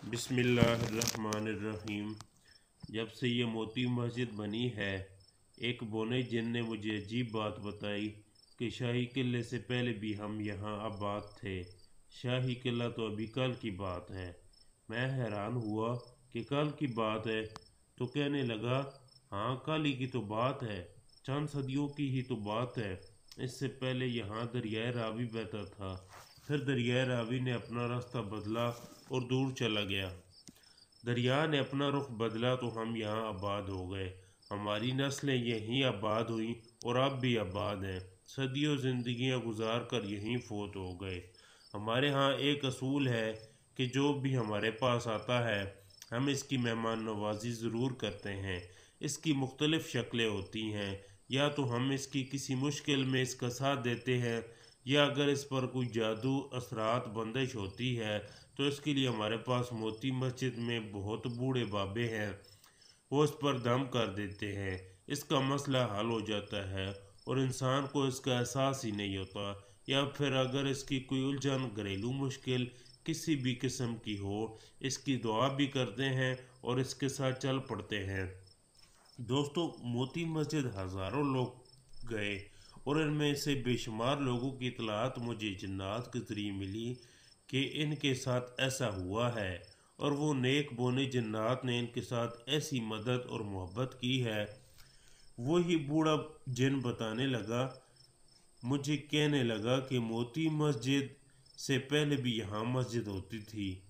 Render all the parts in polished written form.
बिस्मिल्लाहिर्रहमानिर्रहीम। जब से ये मोती मस्जिद बनी है, एक बोने जिन ने मुझे अजीब बात बताई कि शाही किले से पहले भी हम यहाँ आबाद थे। शाही किला तो अभी कल की बात है। मैं हैरान हुआ कि कल की बात है, तो कहने लगा हाँ कल ही की तो बात है, चंद सदियों की ही तो बात है। इससे पहले यहाँ दरियाए रावी बहता था, फिर दरियाए रावी ने अपना रास्ता बदला और दूर चला गया। दरिया ने अपना रुख बदला तो हम यहाँ आबाद हो गए। हमारी नस्लें यहीं आबाद हुई और अब भी आबाद हैं। सदियों जिंदगियां गुजार कर यहीं फोत हो गए। हमारे यहाँ एक असूल है कि जो भी हमारे पास आता है हम इसकी मेहमान नवाजी ज़रूर करते हैं। इसकी मुख्तलिफ़ शक्लें होती हैं। या तो हम इसकी किसी मुश्किल में इसका साथ देते हैं, या अगर इस पर कोई जादू असरात बंदिश होती है तो इसके लिए हमारे पास मोती मस्जिद में बहुत बूढ़े बाबे हैं, वो इस पर दम कर देते हैं। इसका मसला हल हो जाता है और इंसान को इसका एहसास ही नहीं होता। या फिर अगर इसकी कोई उलझन घरेलू मुश्किल किसी भी किस्म की हो, इसकी दुआ भी करते हैं और इसके साथ चल पड़ते हैं। दोस्तों, मोती मस्जिद हज़ारों लोग गए और इनमें से बेशुमार लोगों की इतलात मुझे जन्नात के ज़रिए मिली कि इनके साथ ऐसा हुआ है, और वो नेक बोने जन्नात ने इनके साथ ऐसी मदद और मोहब्बत की है। वही बूढ़ा जिन बताने लगा, मुझे कहने लगा कि मोती मस्जिद से पहले भी यहाँ मस्जिद होती थी।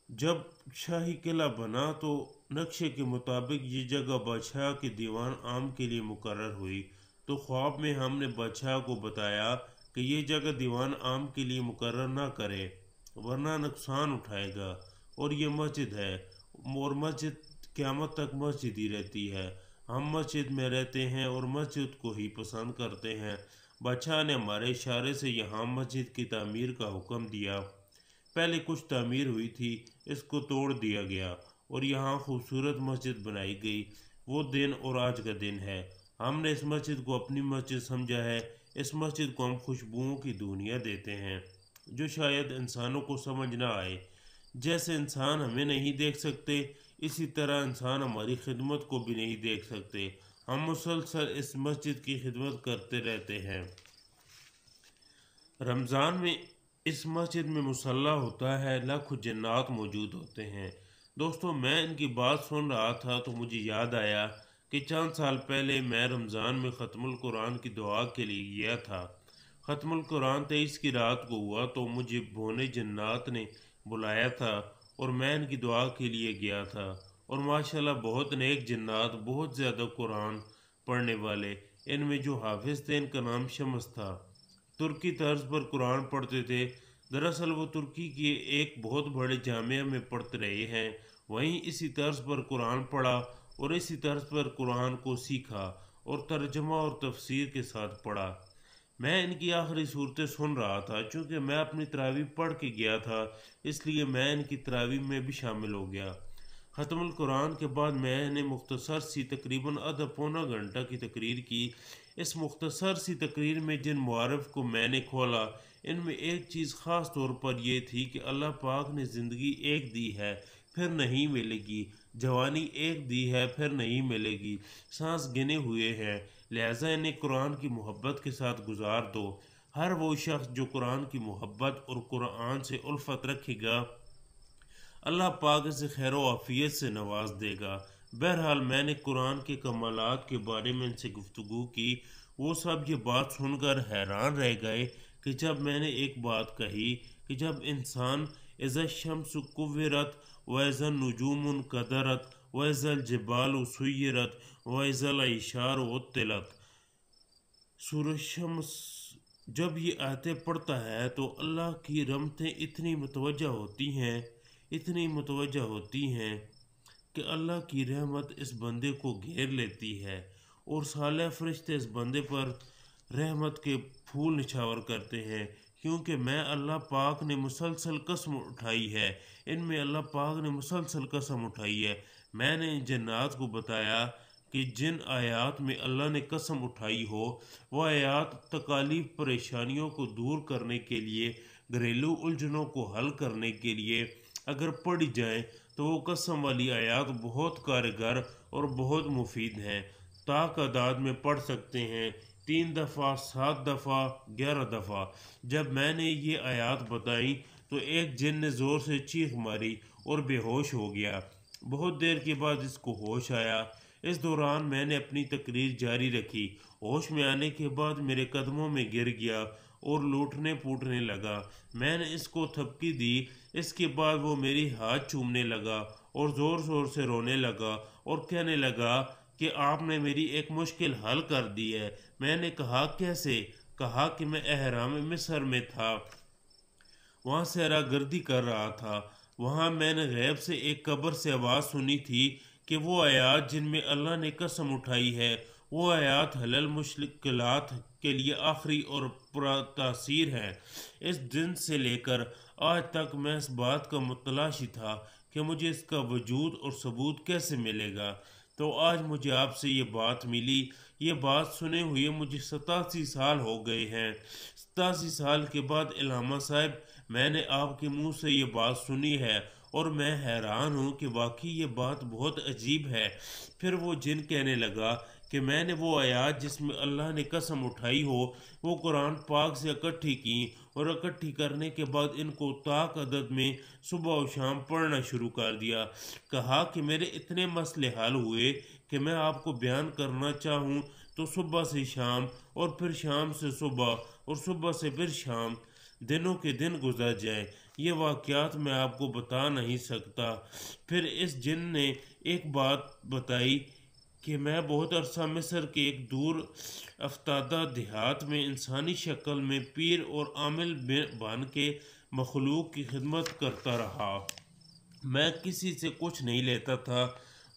जब शाही किला बना तो नक्शे के मुताबिक ये जगह बादशाह के दीवान आम के लिए मुकर्रर हुई। तो ख्वाब में हमने बादशाह को बताया कि ये जगह दीवान आम के लिए मुकर्रर ना करे, वरना नुकसान उठाएगा। और ये मस्जिद है, और मस्जिद क़यामत तक मस्जिद ही रहती है। हम मस्जिद में रहते हैं और मस्जिद को ही पसंद करते हैं। बादशाह ने हमारे इशारे से यहाँ मस्जिद की तामीर का हुक्म दिया। पहले कुछ तामीर हुई थी, इसको तोड़ दिया गया और यहाँ खूबसूरत मस्जिद बनाई गई। वो दिन और आज का दिन है। हमने इस मस्जिद को अपनी मस्जिद समझा है। इस मस्जिद को हम खुशबुओं की दुनिया देते हैं, जो शायद इंसानों को समझ ना आए। जैसे इंसान हमें नहीं देख सकते, इसी तरह इंसान हमारी खिदमत को भी नहीं देख सकते। हम मुसलसल इस मस्जिद की खिदमत करते रहते हैं। रमज़ान में इस मस्जिद में मुसल्ला होता है, लाखों जन्नात मौजूद होते हैं। दोस्तों, मैं इनकी बात सुन रहा था तो मुझे याद आया कि चंद साल पहले मैं रमज़ान में ख़त्मुल कुरान की दुआ के लिए गया था। ख़त्मुल कुरान 23 की रात को हुआ तो मुझे बोने जन्नात ने बुलाया था और मैं इनकी दुआ के लिए गया था। और माशाल्लाह बहुत नेक जन्नात, बहुत ज़्यादा कुरान पढ़ने वाले। इनमें जो हाफिज़ थे इनका नाम शम्स था। तुर्की तर्ज पर कुरान पढ़ते थे। दरअसल वो तुर्की के एक बहुत बड़े जामिया में पढ़ते रहे हैं। वहीं इसी तर्ज पर कुरान पढ़ा और इसी तर्ज पर कुरान को सीखा और तर्जमा और तफसीर के साथ पढ़ा। मैं इनकी आखिरी सूरतें सुन रहा था। चूँकि मैं अपनी तरावी पढ़ के गया था, इसलिए मैं इनकी तरावी में भी शामिल हो गया। ख़त्मुल कुरान के बाद मैंने मुख्तसर सी तकरीबन आधा पौना घंटा की तकरीर की। इस मुख्तसर सी तकरीर में जिन मुआरिफ को मैंने खोला, इनमें एक चीज़ ख़ास तौर पर यह थी कि अल्लाह पाक ने ज़िंदगी एक दी है, फिर नहीं मिलेगी। जवानी एक दी है, फिर नहीं मिलेगी। सांस गिने हुए हैं, लिहाजा इन्हें कुरान की मोहब्बत के साथ गुजार दो। हर वो शख्स जो कुरान की मोहब्बत और कुरान से उल्फत रखेगा, अल्लाह पाक इसे खैर व आफियत से नवाज देगा। बहरहाल मैंने कुरान के कमालात के बारे में इनसे गुफ्तगू की। वो सब ये बात सुनकर हैरान रह गए कि जब मैंने एक बात कही कि जब इंसान इज़ा शम्सु कुव्विरत व इज़ा नुजूमुन कदरत व इज़ल जिबालु सुय्यरत व इज़ल इशार उत्तिलत, सूरह शम्स जब ये आयतें पढ़ता है तो अल्लाह की रहमतें इतनी मुतवज्जा होती हैं, इतनी मुतवज्जा होती हैं कि अल्लाह की रहमत इस बंदे को घेर लेती है और साले फरिश्ते इस बंदे पर रहमत के फूल निछावर करते हैं। क्योंकि मैं अल्लाह पाक ने मुसलसल कसम उठाई है, इनमें अल्लाह पाक ने मुसलसल कसम उठाई है। मैंने जन्नात को बताया कि जिन आयात में अल्लाह ने कसम उठाई हो, वह आयात तकालीफ परेशानियों को दूर करने के लिए घरेलू उलझनों को हल करने के लिए अगर पढ़ी जाए तो वो कसम वाली आयत बहुत कारगर और बहुत मुफीद हैं। तादाद में पढ़ सकते हैं 3 दफ़ा, 7 दफ़ा, 11 दफ़ा। जब मैंने ये आयत बताई तो एक जिन ने ज़ोर से चीख मारी और बेहोश हो गया। बहुत देर के बाद इसको होश आया। इस दौरान मैंने अपनी तकरीर जारी रखी। होश में आने के बाद मेरे कदमों में गिर गया और लूटने फूटने लगा। मैंने इसको थपकी दी। इसके बाद वो मेरी हाथ चूमने लगा और ज़ोर ज़ोर से रोने लगा और कहने लगा कि आपने मेरी एक मुश्किल हल कर दी है। मैंने कहा कैसे? कहा कि मैं एहराम मिस्र में था, वहाँ सहरा गर्दी कर रहा था। वहाँ मैंने गैब से एक कब्र से आवाज़ सुनी थी कि वो आयात जिनमें अल्लाह ने कसम उठाई है, वो आयात हलल मुश्किलात के लिए आखिरी और पुरतासीर है। इस दिन से लेकर आज तक मैं इस बात का मुतलाशी था कि मुझे इसका वजूद और सबूत कैसे मिलेगा। तो आज मुझे आपसे ये बात मिली। ये बात सुने हुए मुझे 87 साल हो गए हैं। 87 साल के बाद इल्हामा साहब, मैंने आपके मुंह से ये बात सुनी है और मैं हैरान हूँ कि वाकई ये बात बहुत अजीब है। फिर वो जिन कहने लगा कि मैंने वो आयात जिसमें अल्लाह ने कसम उठाई हो वो कुरान पाक से इकट्ठी की और इकट्ठी करने के बाद इनको ताक अदद में सुबह और शाम पढ़ना शुरू कर दिया। कहा कि मेरे इतने मसले हल हुए कि मैं आपको बयान करना चाहूँ तो सुबह से शाम और फिर शाम से सुबह और सुबह से फिर शाम, दिनों के दिन गुजर जाए। ये वाक़यात मैं आपको बता नहीं सकता। फिर इस जिन ने एक बात बताई कि मैं बहुत अरसा मिस्र के एक दूर अफ्तादा देहात में इंसानी शक्ल में पीर और आमिल बन के मखलूक की खिदमत करता रहा। मैं किसी से कुछ नहीं लेता था,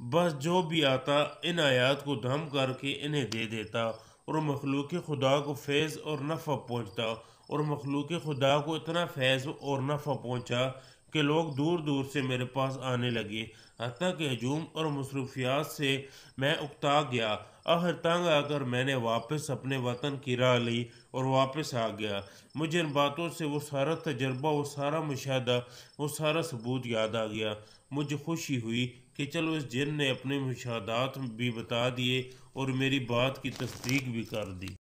बस जो भी आता इन आयात को दम करके इन्हें दे देता और मखलूक खुदा को फैज़ और नफ़ा पहुँचता। और मखलूक खुदा को इतना फैज़ और नफ़ा पहुँचा कि लोग दूर दूर से मेरे पास आने लगे। हत्ता कि हजूम और मसरूफियात से मैं उकता गया। आखिर तंग आकर मैंने वापस अपने वतन की राह ली और वापस आ गया। मुझे इन बातों से वो सारा तजर्बा, वो सारा मुशाहदा, वो सारा सबूत याद आ गया। मुझे खुशी हुई कि चलो इस जिन ने अपने मुशाहदात भी बता दिए और मेरी बात की तस्दीक भी कर दी।